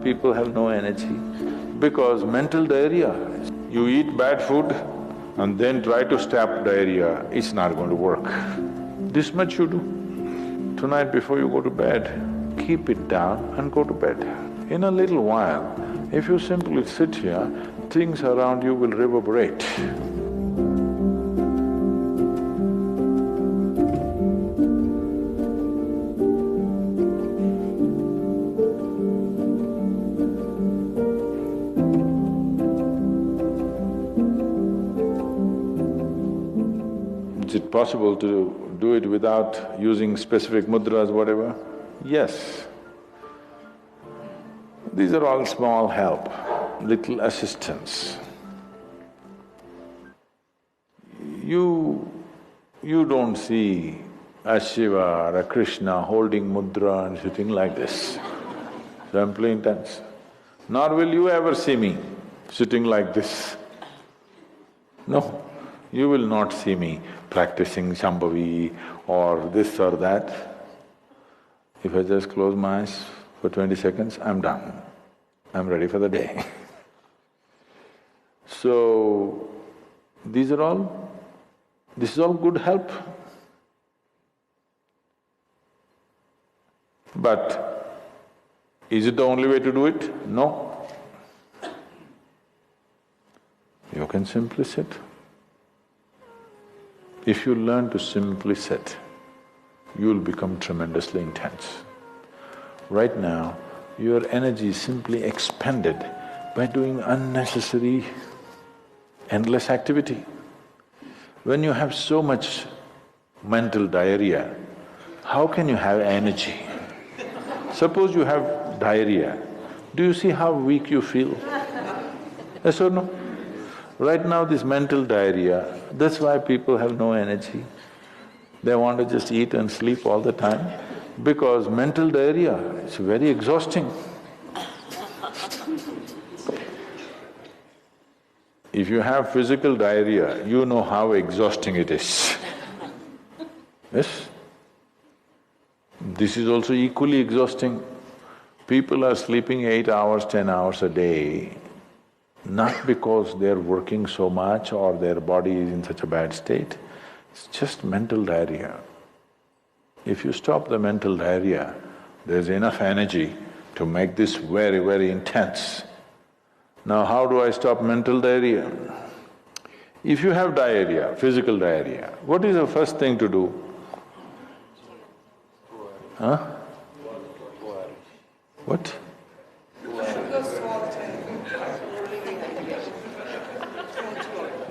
people have no energy? Because mental diarrhea. You eat bad food and then try to stop diarrhea, it's not going to work. This much you do. Tonight before you go to bed, keep it down and go to bed. In a little while, if you simply sit here, things around you will reverberate. Is it possible to do it without using specific mudras, whatever? Yes. These are all small help, little assistance. You don't see a Shiva or a Krishna holding mudra and sitting like this, simply intense. Nor will you ever see me sitting like this. No, you will not see me practicing Shambhavi or this or that. If I just close my eyes for 20 seconds, I'm done. I'm ready for the day. So, this is all good help. But is it the only way to do it? No. You can simply sit. If you learn to simply sit, you'll become tremendously intense. Right now, your energy is simply expended by doing unnecessary, endless activity. When you have so much mental diarrhea, how can you have energy? Suppose you have diarrhea, do you see how weak you feel? Yes or no? Right now this mental diarrhea, that's why people have no energy. They want to just eat and sleep all the time, because mental diarrhea is very exhausting. If you have physical diarrhea, you know how exhausting it is. Yes? This is also equally exhausting. People are sleeping 8 hours, 10 hours a day, not because they're working so much or their body is in such a bad state, it's just mental diarrhea. If you stop the mental diarrhea, there's enough energy to make this very, very intense. Now how do I stop mental diarrhea? If you have diarrhea, physical diarrhea, what is the first thing to do? Huh? What?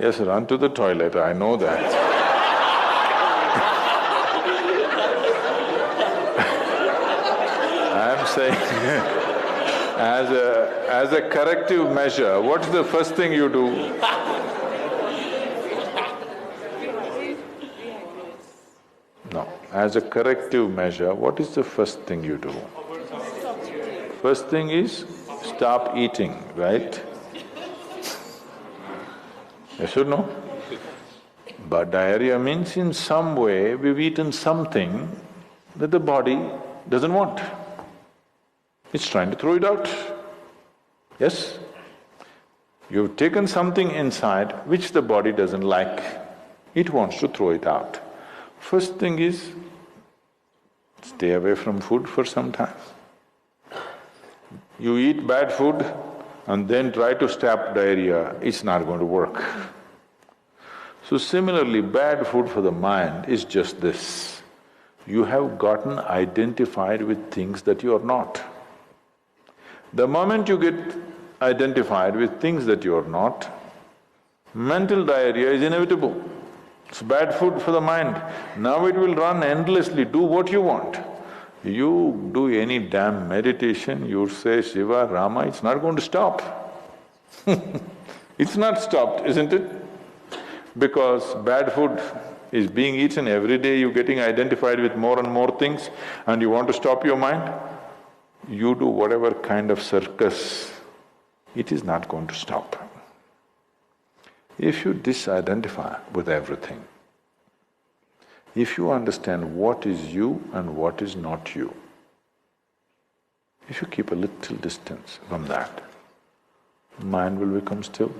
Yes, run to the toilet, I know that. I'm saying as a corrective measure, what's the first thing you do? No, as a corrective measure, what is the first thing you do? First thing is stop eating, right? Yes or no? But diarrhea means in some way we've eaten something that the body doesn't want. It's trying to throw it out. Yes? You've taken something inside which the body doesn't like. It wants to throw it out. First thing is, stay away from food for some time. You eat bad food and then try to stop diarrhea, it's not going to work. So similarly, bad food for the mind is just this. You have gotten identified with things that you are not. The moment you get identified with things that you are not, mental diarrhea is inevitable. It's bad food for the mind. Now it will run endlessly, do what you want. You do any damn meditation, you say Shiva, Rama, it's not going to stop. It's not stopped, isn't it? Because bad food is being eaten every day, you're getting identified with more and more things and you want to stop your mind, you do whatever kind of circus, it is not going to stop. If you disidentify with everything, if you understand what is you and what is not you, If you keep a little distance from that, mind will become still.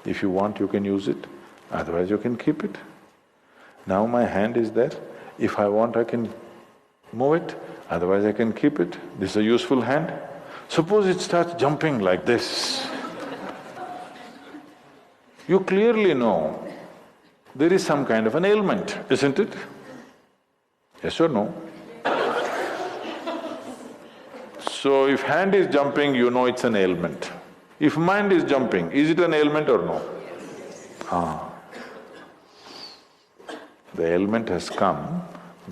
If you want, you can use it, otherwise you can keep it. Now my hand is there, if I want I can move it, otherwise I can keep it. This is a useful hand. Suppose it starts jumping like this. You clearly know there is some kind of an ailment, isn't it? Yes or no? So if hand is jumping, you know it's an ailment. If mind is jumping, is it an ailment or no? The ailment has come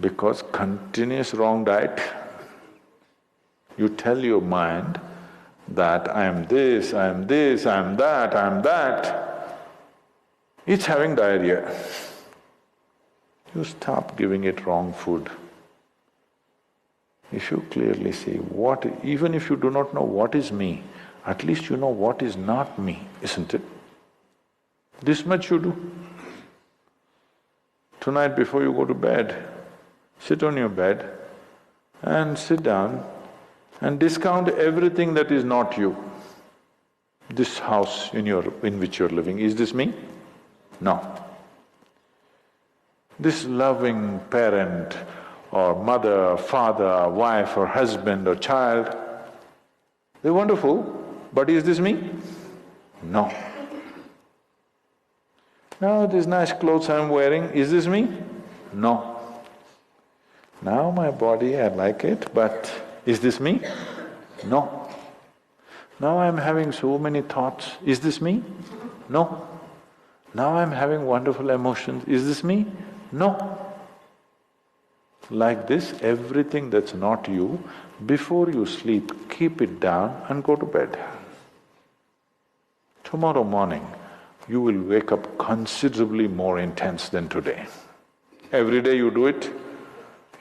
because continuous wrong diet. You tell your mind that I am this, I am this, I am that, I am that. It's having diarrhea. You stop giving it wrong food. If you clearly see what… even if you do not know what is me, at least you know what is not me, isn't it? This much you do. Tonight before you go to bed, sit on your bed and sit down and discount everything that is not you. This house in which you're living, is this me? No. This loving parent or mother, father, wife or husband or child, they're wonderful, but is this me? No. Now these nice clothes I'm wearing, is this me? No. Now my body, I like it, but is this me? No. Now I'm having so many thoughts, is this me? No. Now I'm having wonderful emotions, is this me? No. Like this, everything that's not you, before you sleep, keep it down and go to bed. Tomorrow morning, you will wake up considerably more intense than today. Every day you do it.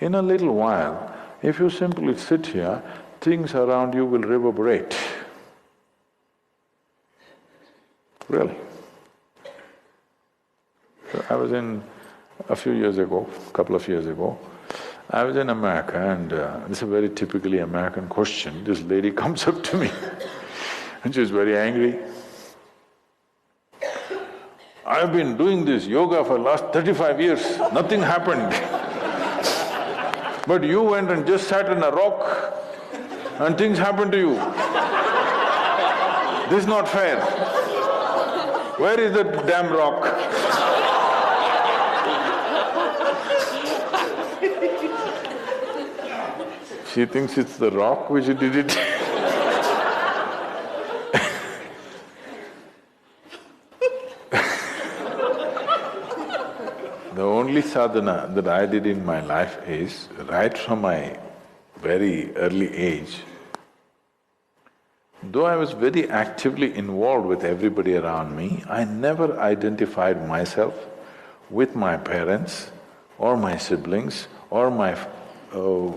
In a little while, if you simply sit here, things around you will reverberate. Really. So I was in… a few years ago, couple of years ago, I was in America and this is a very typically American question. This lady comes up to me and she's very angry. I've been doing this yoga for last 35 years, nothing happened. But you went and just sat on a rock and things happened to you. This is not fair. Where is that damn rock? She thinks it's the rock which did it. The only sadhana that I did in my life is, right from my very early age, though I was very actively involved with everybody around me, I never identified myself with my parents or my siblings or my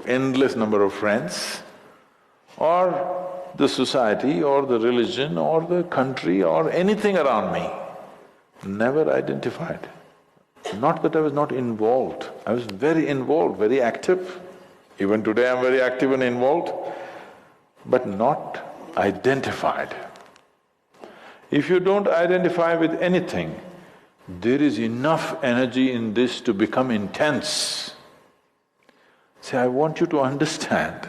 endless number of friends or the society or the religion or the country or anything around me. Never identified. Not that I was not involved, I was very involved, very active. Even today I'm very active and involved, but not identified. If you don't identify with anything, there is enough energy in this to become intense. See, I want you to understand,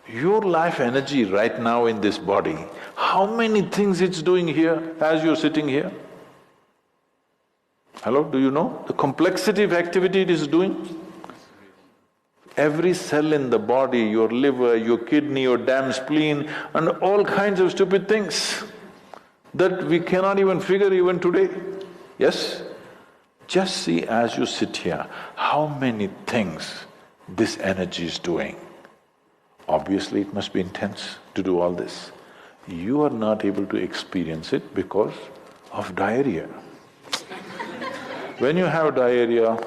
your life energy right now in this body, how many things it's doing here as you're sitting here? Hello, do you know the complexity of activity it is doing? Every cell in the body, your liver, your kidney, your damn spleen and all kinds of stupid things that we cannot even figure even today. Yes? Just see as you sit here, how many things this energy is doing. Obviously it must be intense to do all this. You are not able to experience it because of diarrhea. When you have diarrhea,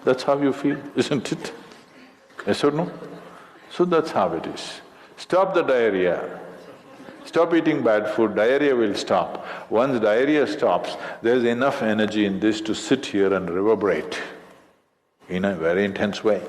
that's how you feel, isn't it? Yes or no? So that's how it is. Stop the diarrhea. Stop eating bad food, diarrhea will stop. Once diarrhea stops, there's enough energy in this to sit here and reverberate in a very intense way.